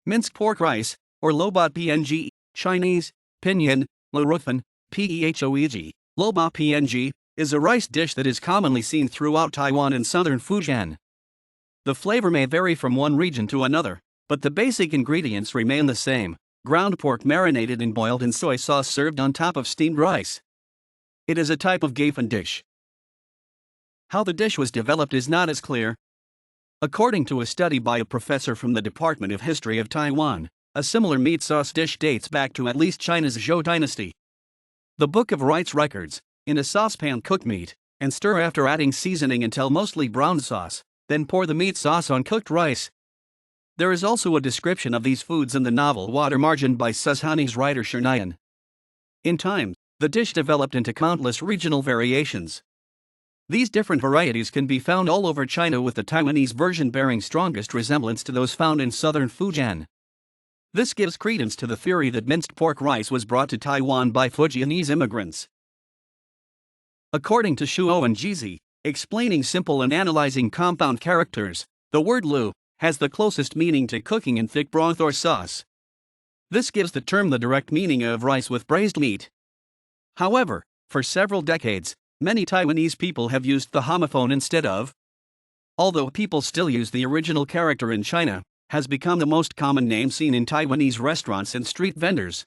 Minced pork rice, or lobot png, Chinese, pinyin, lǔròufàn, pheoeg, lobot png, is a rice dish that is commonly seen throughout Taiwan and Southern Fujian. The flavor may vary from one region to another, but the basic ingredients remain the same: ground pork marinated and boiled in soy sauce served on top of steamed rice. It is a type of gaifan dish. How the dish was developed is not as clear. According to a study by a professor from the Department of History of Taiwan, a similar meat sauce dish dates back to at least China's Zhou dynasty. The Book of Rites records, in a saucepan cook meat, and stir after adding seasoning until mostly brown sauce, then pour the meat sauce on cooked rice. There is also a description of these foods in the novel Water Margin by Susani's writer Shirnayan. In time, the dish developed into countless regional variations. These different varieties can be found all over China, with the Taiwanese version bearing strongest resemblance to those found in southern Fujian. This gives credence to the theory that minced pork rice was brought to Taiwan by Fujianese immigrants. According to Shuo and Jizi, explaining simple and analyzing compound characters, the word lu has the closest meaning to cooking in thick broth or sauce. This gives the term the direct meaning of rice with braised meat. However, for several decades, many Taiwanese people have used the homophone instead of. Although people still use the original character in China, has become the most common name seen in Taiwanese restaurants and street vendors.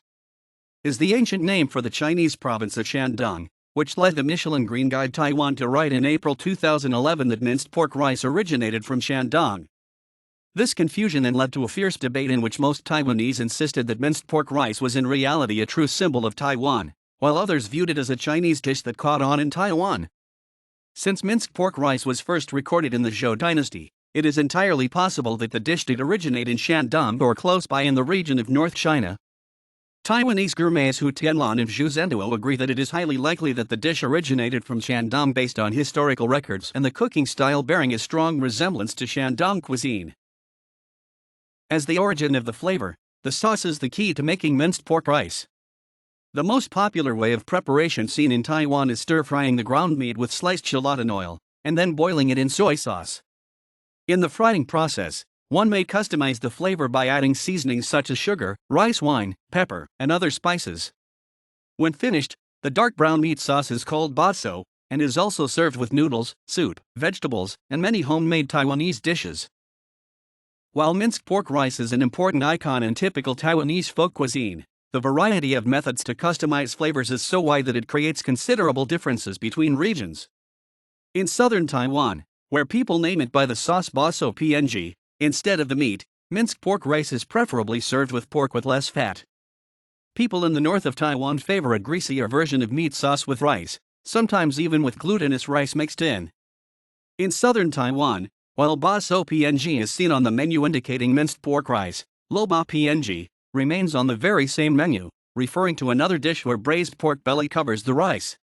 Is the ancient name for the Chinese province of Shandong, which led the Michelin Green Guide Taiwan to write in April 2011 that minced pork rice originated from Shandong. This confusion then led to a fierce debate in which most Taiwanese insisted that minced pork rice was in reality a true symbol of Taiwan, while others viewed it as a Chinese dish that caught on in Taiwan. Since minced pork rice was first recorded in the Zhou dynasty, it is entirely possible that the dish did originate in Shandong or close by in the region of North China. Taiwanese gourmets Hu Tianlan and Zhu Zhenduo agree that it is highly likely that the dish originated from Shandong based on historical records and the cooking style bearing a strong resemblance to Shandong cuisine. As the origin of the flavor, the sauce is the key to making minced pork rice. The most popular way of preparation seen in Taiwan is stir-frying the ground meat with sliced shallot oil, and then boiling it in soy sauce. In the frying process, one may customize the flavor by adding seasonings such as sugar, rice wine, pepper, and other spices. When finished, the dark brown meat sauce is called baso, and is also served with noodles, soup, vegetables, and many homemade Taiwanese dishes. While minced pork rice is an important icon in typical Taiwanese folk cuisine, the variety of methods to customize flavors is so wide that it creates considerable differences between regions. In southern Taiwan, where people name it by the sauce baso png, instead of the meat, minced pork rice is preferably served with pork with less fat. People in the north of Taiwan favor a greasier version of meat sauce with rice, sometimes even with glutinous rice mixed in. In southern Taiwan, while baso png is seen on the menu indicating minced pork rice, lobot png remains on the very same menu, referring to another dish where braised pork belly covers the rice.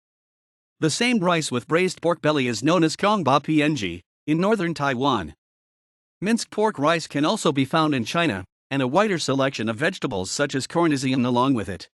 The same rice with braised pork belly is known as kongba png in northern Taiwan. Minced pork rice can also be found in China, and a wider selection of vegetables such as cornisian along with it.